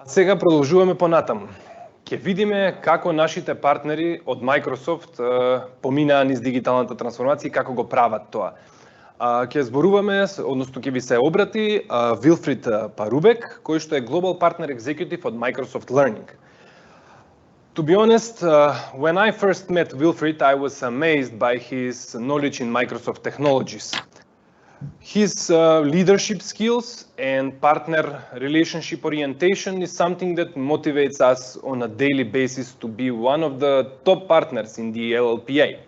Сега продолжуваме понатаму. Ќе видиме како нашите партнери од Microsoft поминаа низ дигиталната трансформација и како го прават тоа. Ќе зборуваме, односно ќе ви се обрати Wilfred Paroubek, кој што е Global Partner Executive од Microsoft Learning. To be honest, when I first met Wilfred, I was amazed by his knowledge in Microsoft technologies. His leadership skills and partner relationship orientation is something that motivates us on a daily basis to be one of the top partners in the LLPA.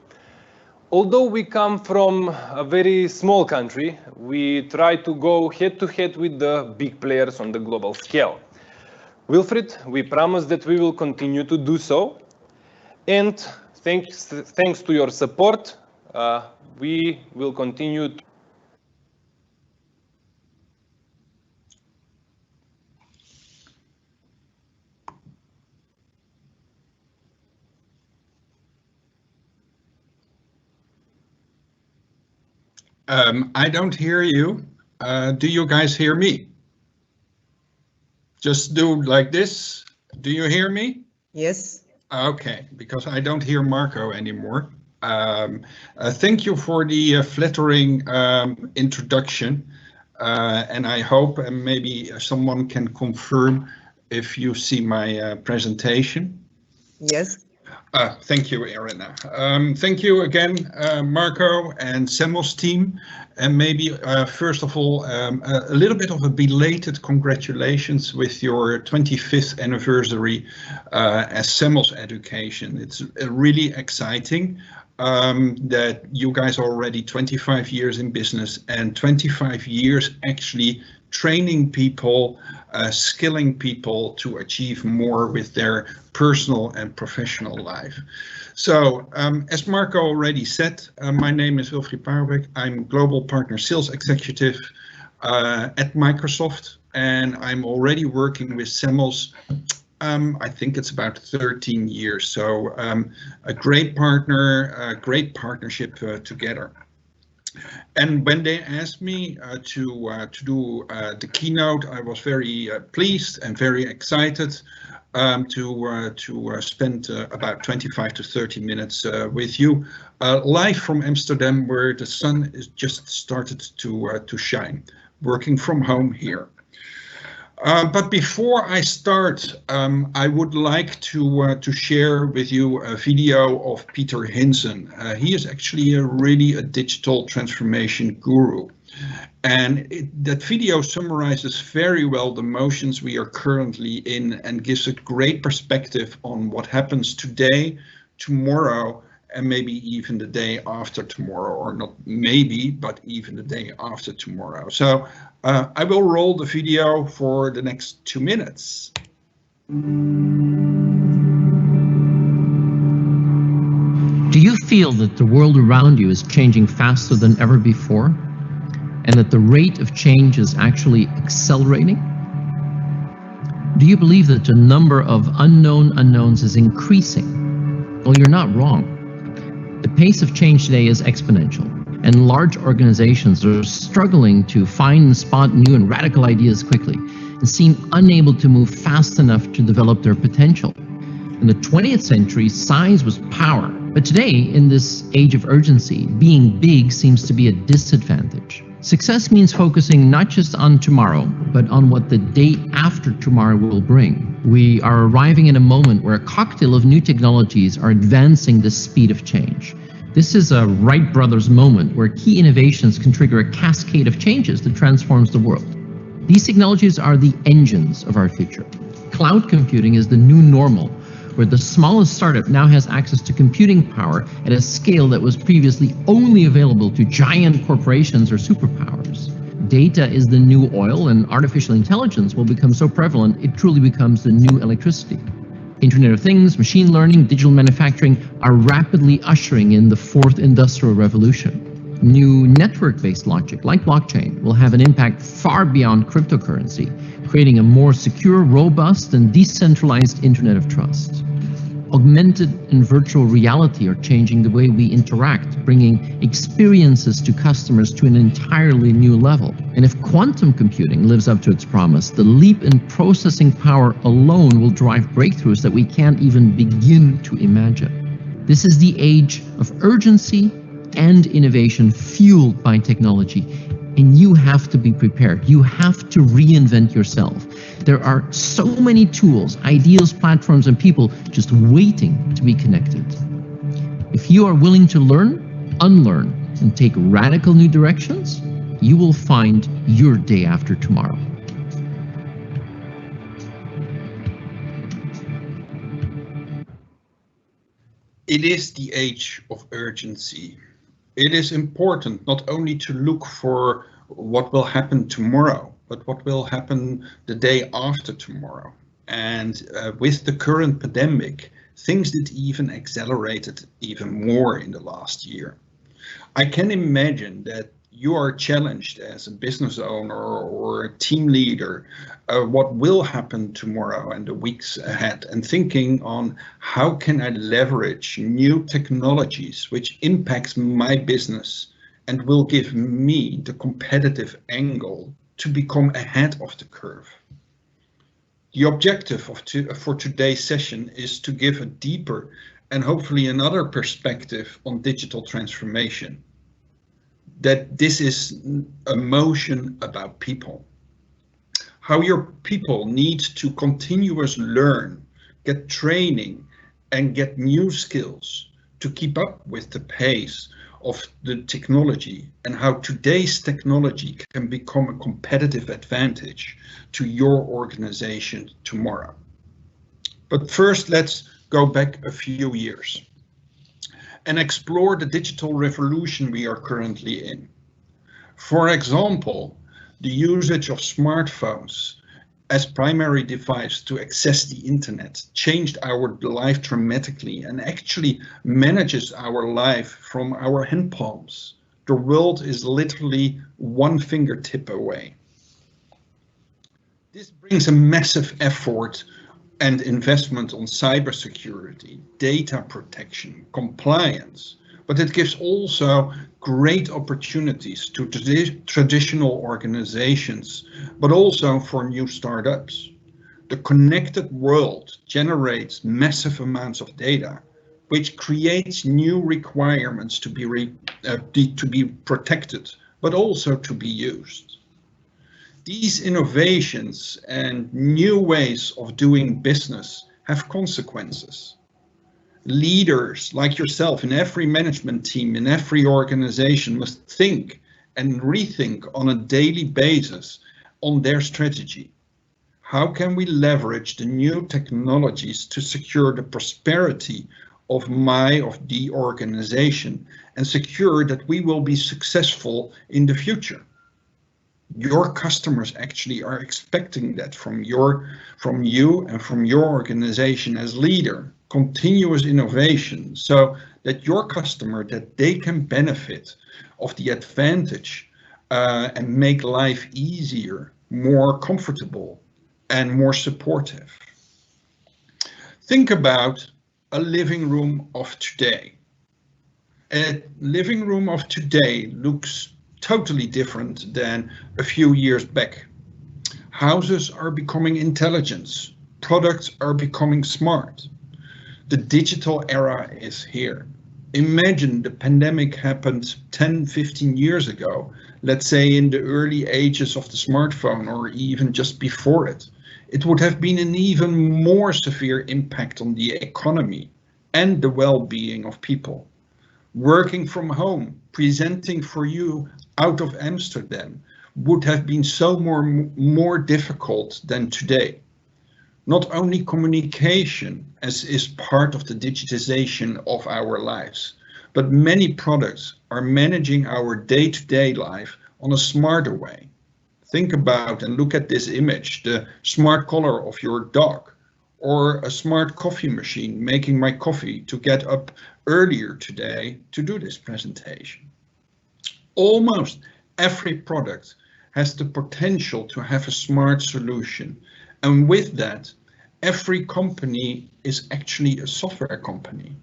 Although we come from a very small country, we try to go head to head with the big players on the global scale. Wilfred, we promise that we will continue to do so, and thanks to your support, we will continue to I don't hear you. Do you guys hear me? Just do like this. Do you hear me? Yes. Okay, because I don't hear Marco anymore. Thank you for the flattering introduction. And I hope maybe someone can confirm if you see my presentation. Yes. Thank you, Irina. Thank you again, Marco and Semos team. And maybe first of all, a little bit of a belated congratulations with your 25th anniversary as Semos Education. It's really exciting that you guys are already 25 years in business and 25 years actually training people, skilling people to achieve more with their personal and professional life. So, as Marco already said, my name is Wilfred Paroubek. I'm Global Partner Sales Executive at Microsoft, and I'm already working with Semos. I think it's about 13 years. So, a great partner, a great partnership together. And when they asked me to do the keynote, I was very pleased and very excited to spend about 25 to 30 minutes with you live from Amsterdam, where the sun is just started to shine, working from home here. But before I start, I would like to share with you a video of Peter Hinson. He is actually a digital transformation guru. And that video summarizes very well the motions we are currently in and gives a great perspective on what happens today, tomorrow, and maybe even the day after tomorrow, or not maybe, but even the day after tomorrow. So I will roll the video for the next 2 minutes. Do you feel that the world around you is changing faster than ever before? And that the rate of change is actually accelerating? Do you believe that the number of unknown unknowns is increasing? Well, you're not wrong. The pace of change today is exponential, and large organizations are struggling to find and spot new and radical ideas quickly and seem unable to move fast enough to develop their potential. In the 20th century, size was power, but today, in this age of urgency, being big seems to be a disadvantage. Success means focusing not just on tomorrow, but on what the day after tomorrow will bring. We are arriving in a moment where a cocktail of new technologies are advancing the speed of change. This is a Wright brothers moment where key innovations can trigger a cascade of changes that transforms the world. These technologies are the engines of our future. Cloud computing is the new normal, where the smallest startup now has access to computing power at a scale that was previously only available to giant corporations or superpowers. Data is the new oil, and artificial intelligence will become so prevalent it truly becomes the new electricity. Internet of Things, machine learning, digital manufacturing are rapidly ushering in the fourth industrial revolution. New network-based logic, like blockchain, will have an impact far beyond cryptocurrency, creating a more secure, robust, and decentralized Internet of Trust. Augmented and virtual reality are changing the way we interact, bringing experiences to customers to an entirely new level. And if quantum computing lives up to its promise, the leap in processing power alone will drive breakthroughs that we can't even begin to imagine. This is the age of urgency and innovation fueled by technology. And you have to be prepared. You have to reinvent yourself. There are so many tools, ideas, platforms, and people just waiting to be connected. If you are willing to learn, unlearn, and take radical new directions, you will find your day after tomorrow. It is the age of urgency. It is important not only to look for what will happen tomorrow, but what will happen the day after tomorrow. And with the current pandemic, things did even accelerated even more in the last year. I can imagine that you are challenged as a business owner or a team leader, what will happen tomorrow and the weeks ahead, and thinking on how can I leverage new technologies which impacts my business and will give me the competitive angle to become ahead of the curve. The objective for today's session is to give a deeper and hopefully another perspective on digital transformation. That this is a motion about people. How your people need to continuously learn, get training, and get new skills to keep up with the pace of the technology, and how today's technology can become a competitive advantage to your organization tomorrow. But first, let's go back a few years and explore the digital revolution we are currently in. For example, the usage of smartphones as primary device to access the internet changed our life dramatically and actually manages our life from our hand palms. The world is literally one fingertip away. This brings a massive effort and investment on cybersecurity, data protection, compliance, but it gives also great opportunities to traditional organizations, but also for new startups. The connected world generates massive amounts of data, which creates new requirements to be protected, but also to be used. These innovations and new ways of doing business have consequences. Leaders like yourself in every management team, in every organization must think and rethink on a daily basis on their strategy. How can we leverage the new technologies to secure the prosperity of the organization and secure that we will be successful in the future? Your customers actually are expecting that from you and from your organization as leader, continuous innovation, so that your customer, that they can benefit of the advantage and make life easier, more comfortable, and more supportive. Think about a living room of today. A living room of today looks totally different than a few years back. Houses are becoming intelligent, products are becoming smart. The digital era is here. Imagine the pandemic happened 10, 15 years ago, let's say in the early ages of the smartphone or even just before it. It would have been an even more severe impact on the economy and the well-being of people. Working from home, presenting for you out of Amsterdam would have been so more difficult than today. Not only communication as is part of the digitization of our lives, but many products are managing our day-to-day life on a smarter way. Think about and look at this image, the smart collar of your dog, or a smart coffee machine making my coffee to get up earlier today to do this presentation. Almost every product has the potential to have a smart solution, and with that, every company is actually a software company.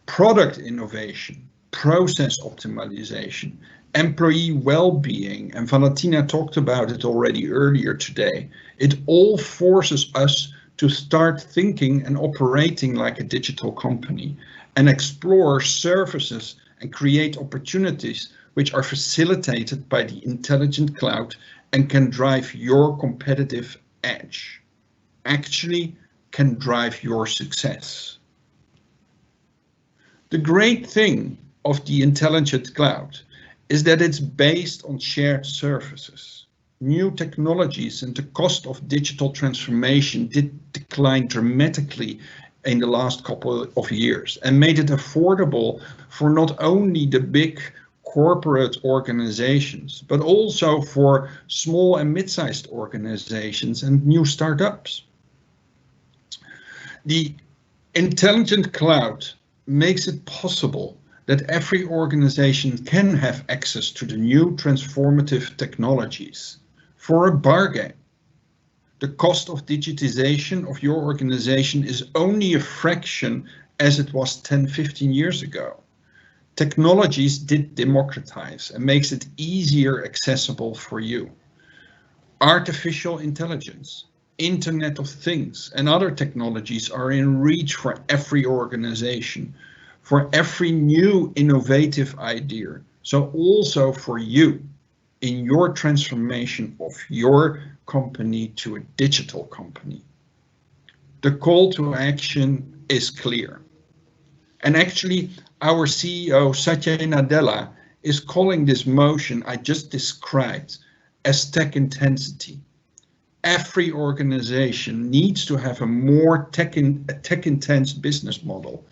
Product innovation, process optimization, employee well-being, and Valentina talked about it already earlier today. It all forces us to start thinking and operating like a digital company and explore services and create opportunities which are facilitated by the intelligent cloud and can drive your competitive edge. Actually can drive your success. The great thing of the intelligent cloud is that it's based on shared services. New technologies and the cost of digital transformation did decline dramatically in the last couple of years and made it affordable for not only the big corporate organizations, but also for small and mid-sized organizations and new startups. The intelligent cloud makes it possible that every organization can have access to the new transformative technologies for a bargain. The cost of digitization of your organization is only a fraction as it was 10, 15 years ago. Technologies did democratize and makes it easier accessible for you. Artificial intelligence, Internet of Things, and other technologies are in reach for every organization, for every new innovative idea. So also for you in your transformation of your company to a digital company. The call to action is clear. And actually, our CEO, Satya Nadella, is calling this motion I just described as tech intensity. Every organization needs to have a more tech-intense business model.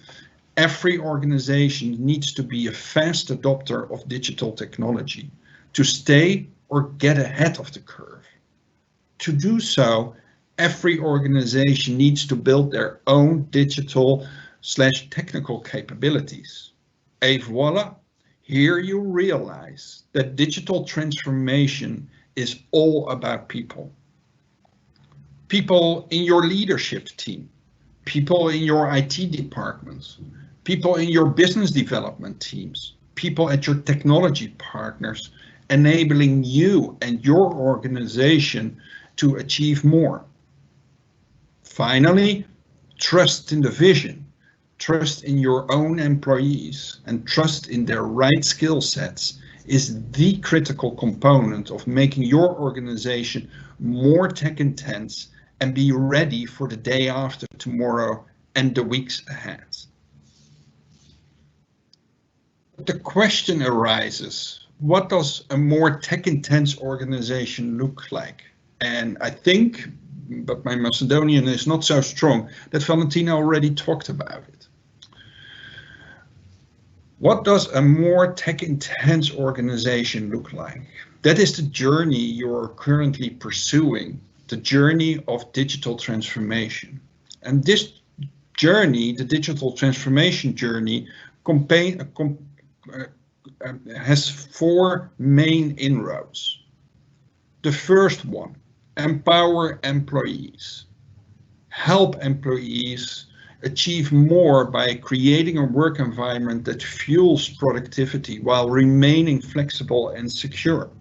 Every organization needs to be a fast adopter of digital technology to stay or get ahead of the curve. To do so, every organization needs to build their own digital/technical capabilities. Et voila, here you realize that digital transformation is all about people. People in your leadership team, people in your IT departments, people in your business development teams, people at your technology partners, enabling you and your organization to achieve more. Finally, trust in the vision, trust in your own employees, and trust in their right skill sets is the critical component of making your organization more tech intense and be ready for the day after tomorrow and the weeks ahead. The question arises, what does a more tech-intense organization look like? And I think, but my Macedonian is not so strong, that Valentina already talked about it. What does a more tech-intense organization look like? That is the journey you're currently pursuing, the journey of digital transformation. And this journey, the digital transformation journey, has four main inroads. The first one, empower employees. Help employees achieve more by creating a work environment that fuels productivity while remaining flexible and secure.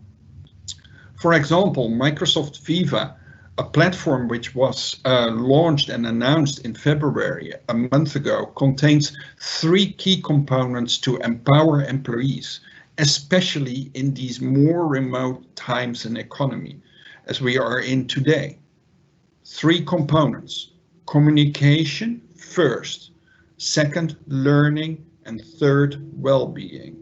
For example, Microsoft Viva, a platform which was launched and announced in February, a month ago, contains 3 key components to empower employees, especially in these more remote times and economy, as we are in today. 3 components: communication first, second, learning, and third, well-being.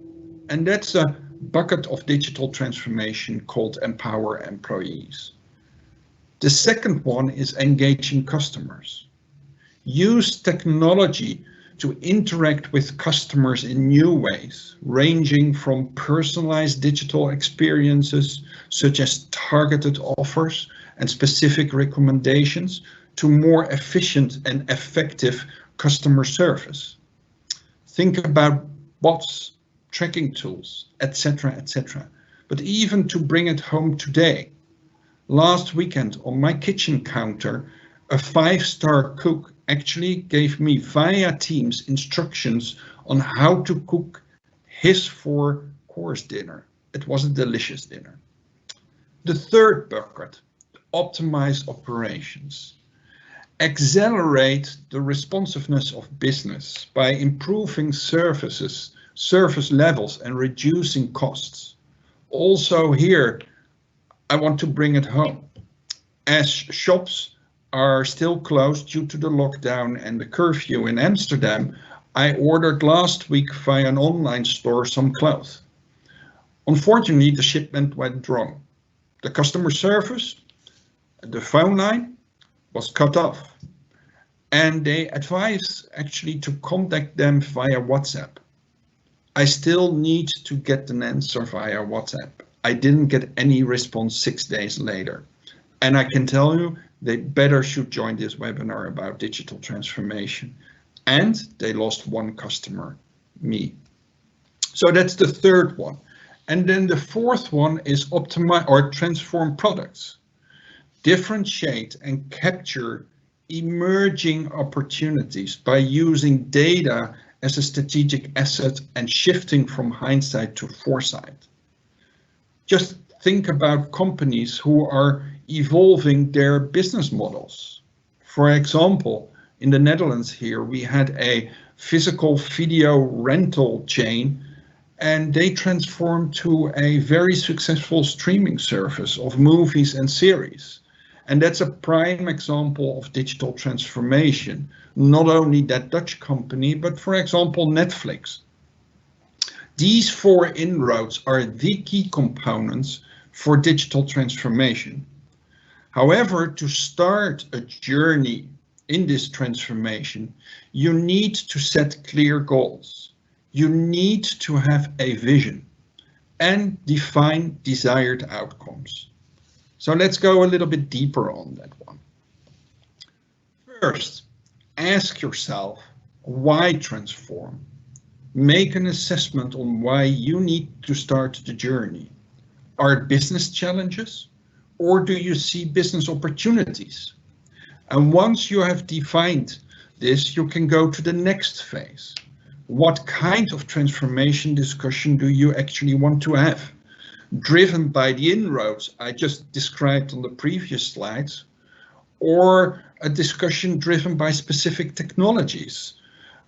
And that's a bucket of digital transformation called empower employees. The second one is engaging customers. Use technology to interact with customers in new ways, ranging from personalized digital experiences, such as targeted offers and specific recommendations, to more efficient and effective customer service. Think about bots, tracking tools, etc., etc. But even to bring it home today, last weekend on my kitchen counter, A 5-star cook actually gave me via Teams instructions on how to cook his 4-course dinner. It was a delicious dinner. The third bucket, optimize operations. Accelerate the responsiveness of business by improving service levels and reducing costs. Also here, I want to bring it home. As shops are still closed due to the lockdown and the curfew in Amsterdam, I ordered last week via an online store some clothes. Unfortunately, the shipment went wrong. The customer service, the phone line was cut off, and they advised actually to contact them via WhatsApp. I still need to get an answer via WhatsApp. I didn't get any response 6 days later. And I can tell you, they better should join this webinar about digital transformation. And they lost one customer, me. So that's the third one. And then the fourth one is optimize or transform products. Differentiate and capture emerging opportunities by using data as a strategic asset and shifting from hindsight to foresight. Just think about companies who are evolving their business models. For example, in the Netherlands here, we had a physical video rental chain, and they transformed to a very successful streaming service of movies and series. And that's a prime example of digital transformation. Not only that Dutch company, but for example, Netflix. These 4 inroads are the key components for digital transformation. However, to start a journey in this transformation, you need to set clear goals. You need to have a vision and define desired outcomes. So let's go a little bit deeper on that one. First, ask yourself, why transform? Make an assessment on why you need to start the journey. Are it business challenges, or do you see business opportunities? And once you have defined this, you can go to the next phase. What kind of transformation discussion do you actually want to have? Driven by the inroads I just described on the previous slides, or a discussion driven by specific technologies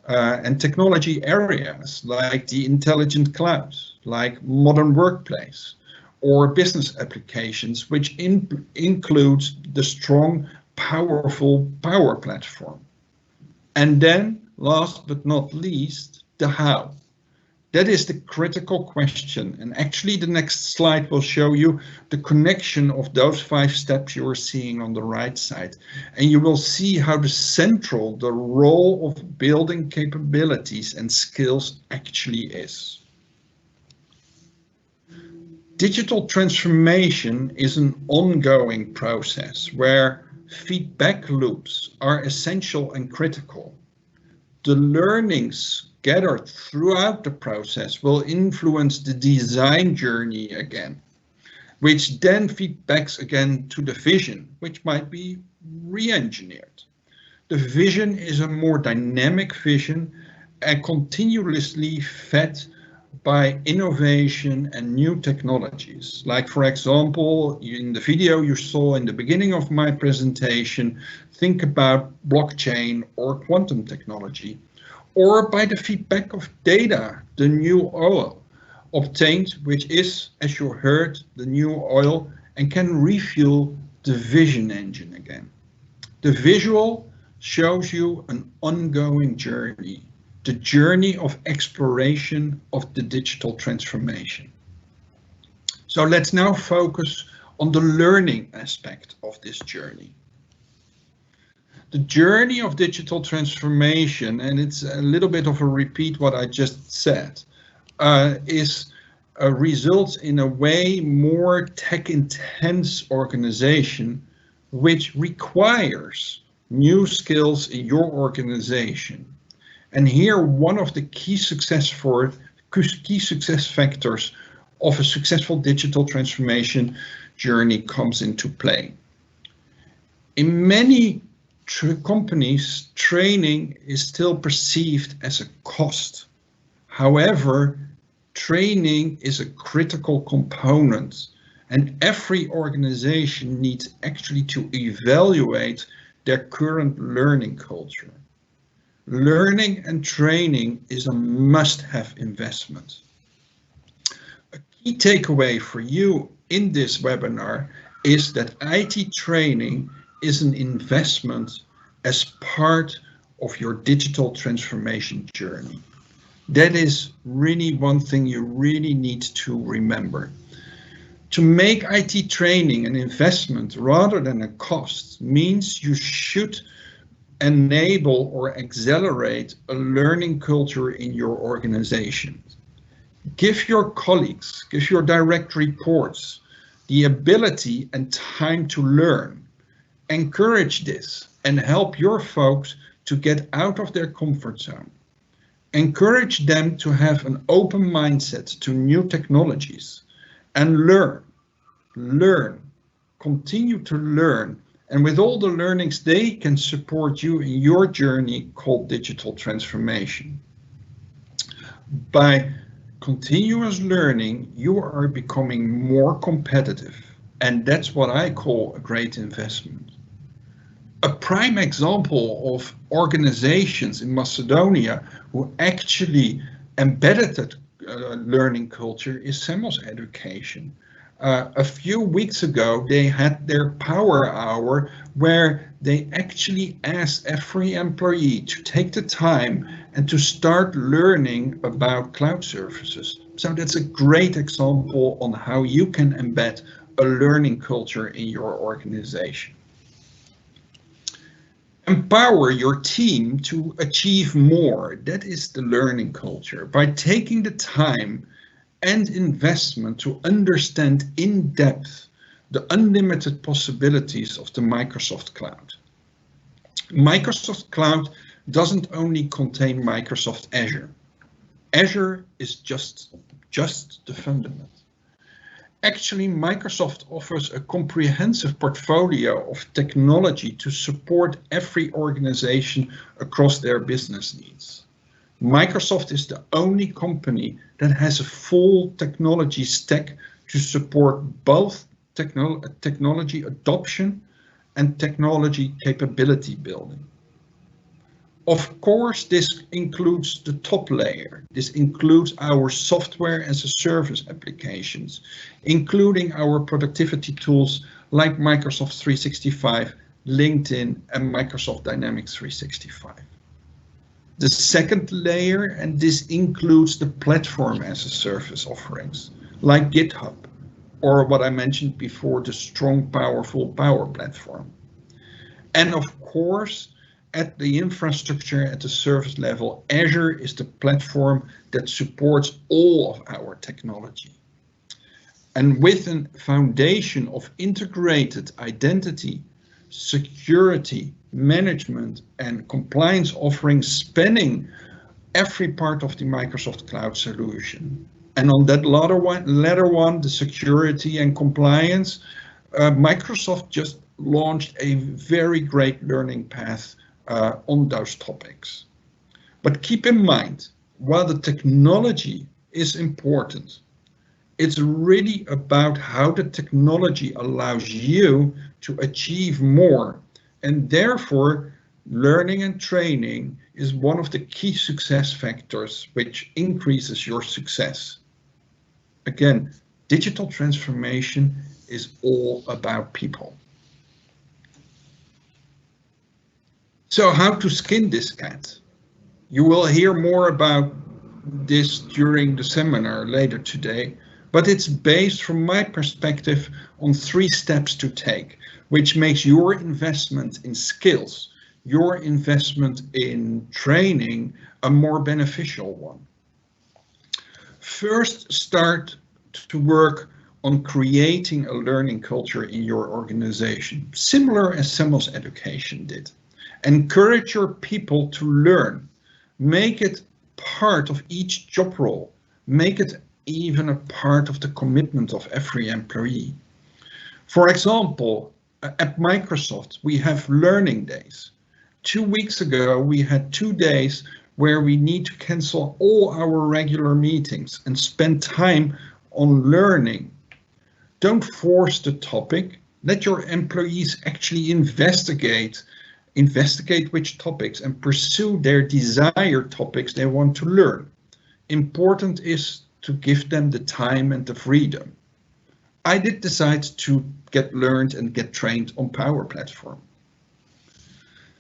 and technology areas like the intelligent cloud, like modern workplace, or business applications, which includes the strong, powerful Power Platform. And then, last but not least, the how. That is the critical question. And actually the next slide will show you the connection of those 5 steps you are seeing on the right side. And you will see how the role of building capabilities and skills actually is. Digital transformation is an ongoing process where feedback loops are essential and critical. The learnings gathered throughout the process will influence the design journey again, which then feedbacks again to the vision, which might be re-engineered. The vision is a more dynamic vision and continuously fed by innovation and new technologies. Like, for example, in the video you saw in the beginning of my presentation, think about blockchain or quantum technology, or by the feedback of data, the new oil obtained, which is, as you heard, the new oil, and can refuel the vision engine again. The visual shows you an ongoing journey, the journey of exploration of the digital transformation. So let's now focus on the learning aspect of this journey. The journey of digital transformation, and it's a little bit of a repeat what I just said, results in a way more tech-intense organization, which requires new skills in your organization. And here, one of the key success factors of a successful digital transformation journey comes into play. In many companies, training is still perceived as a cost. However, training is a critical component, and every organization needs actually to evaluate their current learning culture. Learning and training is a must-have investment. A key takeaway for you in this webinar is that IT training is an investment as part of your digital transformation journey. That is really one thing you really need to remember. To make IT training an investment rather than a cost means you should enable or accelerate a learning culture in your organization. Give your colleagues, give your direct reports the ability and time to learn. Encourage this and help your folks to get out of their comfort zone. Encourage them to have an open mindset to new technologies and learn, continue to learn. And with all the learnings, they can support you in your journey called digital transformation. By continuous learning, you are becoming more competitive, and that's what I call a great investment. A prime example of organizations in Macedonia who actually embedded that learning culture is Semos Education. A few weeks ago, they had their power hour where they actually asked every employee to take the time and to start learning about cloud services. So that's a great example on how you can embed a learning culture in your organization. Empower your team to achieve more. That is the learning culture. By taking the time and investment to understand in depth the unlimited possibilities of the Microsoft Cloud. Microsoft Cloud doesn't only contain Microsoft Azure. Azure is just the fundament. Actually, Microsoft offers a comprehensive portfolio of technology to support every organization across their business needs. Microsoft is the only company that has a full technology stack to support both technology adoption and technology capability building. Of course, this includes the top layer. This includes our software as a service applications, including our productivity tools like Microsoft 365, LinkedIn, and Microsoft Dynamics 365. The second layer, and this includes the platform as a service offerings, like GitHub, or what I mentioned before, the strong, powerful Power Platform. And of course, at the infrastructure, at the service level, Azure is the platform that supports all of our technology. And with a foundation of integrated identity, security, management, and compliance offerings spanning every part of the Microsoft Cloud solution. And on that latter one, the security and compliance, Microsoft just launched a very great learning path on those topics. But keep in mind, while the technology is important, it's really about how the technology allows you to achieve more. And therefore, learning and training is one of the key success factors which increases your success. Again, digital transformation is all about people. So how to skin this cat? You will hear more about this during the seminar later today, but it's based from my perspective on 3 steps to take, which makes your investment in skills, your investment in training, a more beneficial one. First, start to work on creating a learning culture in your organization, similar as Semos Education did. Encourage your people to learn. Make it part of each job role. Make it even a part of the commitment of every employee. For example, at Microsoft, we have learning days. 2 weeks ago, we had 2 days where we need to cancel all our regular meetings and spend time on learning. Don't force the topic. Let your employees actually investigate which topics and pursue their desired topics they want to learn. Important is to give them the time and the freedom. I did decide to get learned and get trained on Power Platform.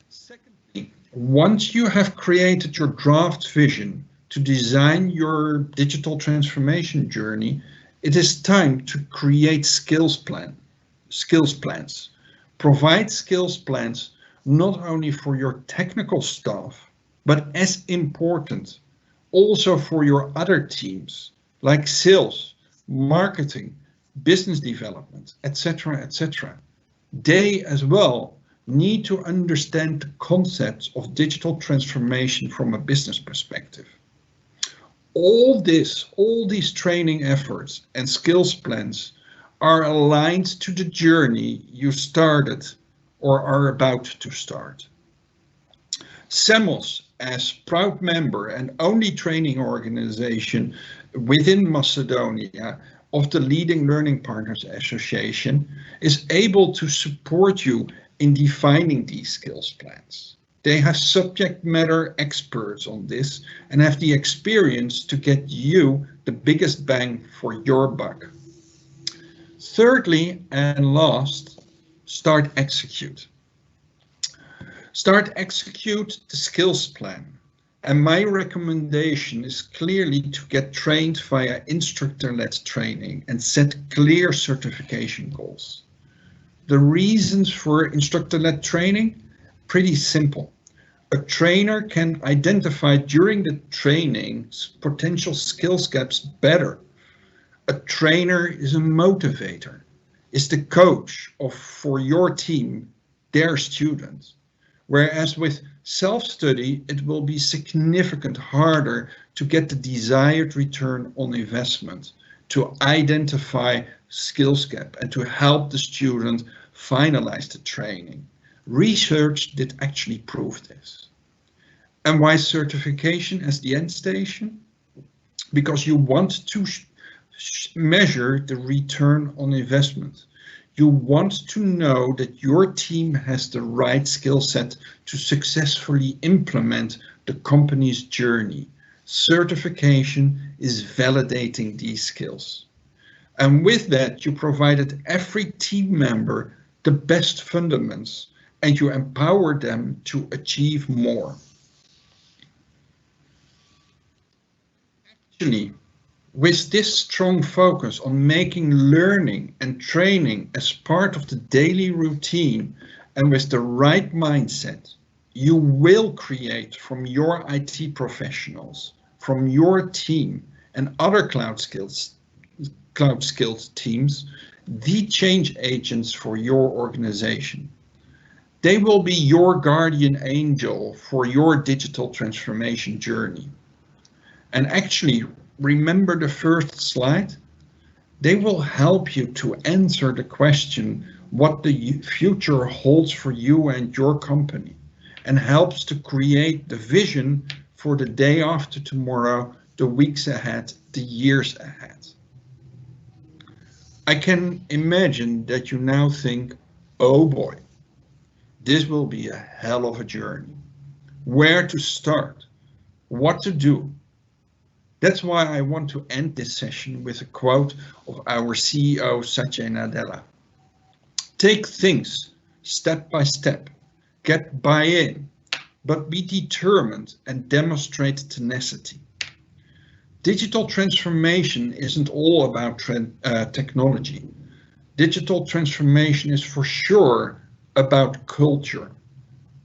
Secondly, once you have created your draft vision to design your digital transformation journey, it is time to create skills plans. Provide skills plans not only for your technical staff, but as important, also for your other teams like sales, marketing, business development, etc., etc. They as well need to understand the concepts of digital transformation from a business perspective. All these training efforts and skills plans are aligned to the journey you started or are about to start. Semos, as proud member and only training organization within Macedonia of the Leading Learning Partners Association, is able to support you in defining these skills plans. They have subject matter experts on this and have the experience to get you the biggest bang for your buck. Thirdly and last, start execute. Start execute the skills plan. And my recommendation is clearly to get trained via instructor-led training and set clear certification goals. The reasons for instructor-led training? Pretty simple. A trainer can identify during the training potential skills gaps better. A trainer is a motivator, is the coach for your team, their students. Whereas with self-study, it will be significantly harder to get the desired return on investment, to identify skills gap and to help the student finalize the training. Research did actually prove this. And why certification as the end station? Because you want to measure the return on investment. You want to know that your team has the right skill set to successfully implement the company's journey. Certification is validating these skills. And with that, you provided every team member the best fundamentals and you empower them to achieve more. Actually, with this strong focus on making learning and training as part of the daily routine and with the right mindset, you will create from your IT professionals, from your team and other cloud skills teams, the change agents for your organization. They will be your guardian angel for your digital transformation journey. And actually, remember the first slide? They will help you to answer the question what the future holds for you and your company, and helps to create the vision for the day after tomorrow, the weeks ahead, the years ahead. I can imagine that you now think, oh boy, this will be a hell of a journey. Where to start? What to do? That's why I want to end this session with a quote of our CEO, Satya Nadella. Take things step by step, get buy-in, but be determined and demonstrate tenacity. Digital transformation isn't all about technology. Digital transformation is for sure about culture,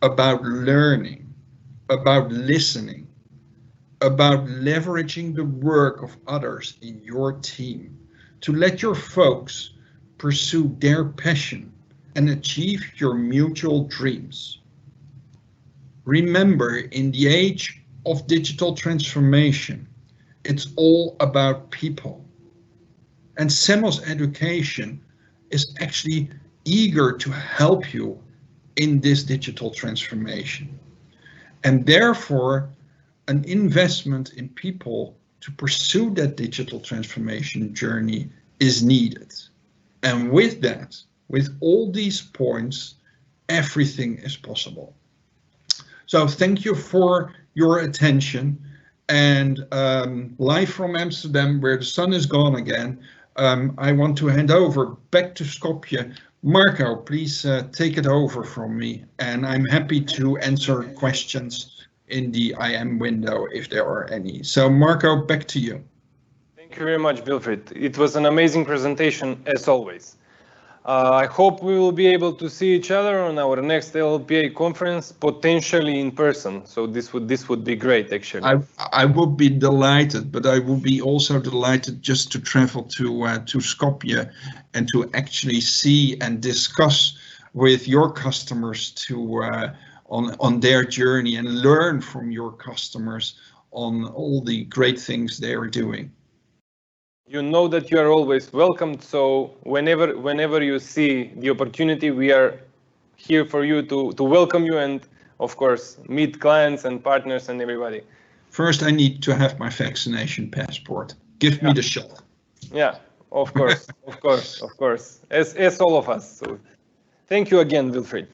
about learning, about listening, about leveraging the work of others in your team to let your folks pursue their passion and achieve your mutual dreams. Remember, in the age of digital transformation, it's all about people. And Semos Education is actually eager to help you in this digital transformation. And therefore, an investment in people to pursue that digital transformation journey is needed. And with that, with all these points, everything is possible. So thank you for your attention. And live from Amsterdam, where the sun is gone again, I want to hand over back to Skopje. Marco, please take it over from me. And I'm happy to answer questions in the IM window if there are any. So Marco, back to you. Thank you very much, Wilfred. It was an amazing presentation, as always. I hope we will be able to see each other on our next LLPA conference, potentially in person. So this would be great, actually. I would be delighted, but I would be also delighted just to travel to Skopje and to actually see and discuss with your customers on their journey and learn from your customers on all the great things they are doing. You know that you are always welcomed, so whenever you see the opportunity, we are here for you to welcome you and, of course, meet clients and partners and everybody. First, I need to have my vaccination passport. Give me the shot. Yeah, of course, of course, as all of us. So, thank you again, Wilfred.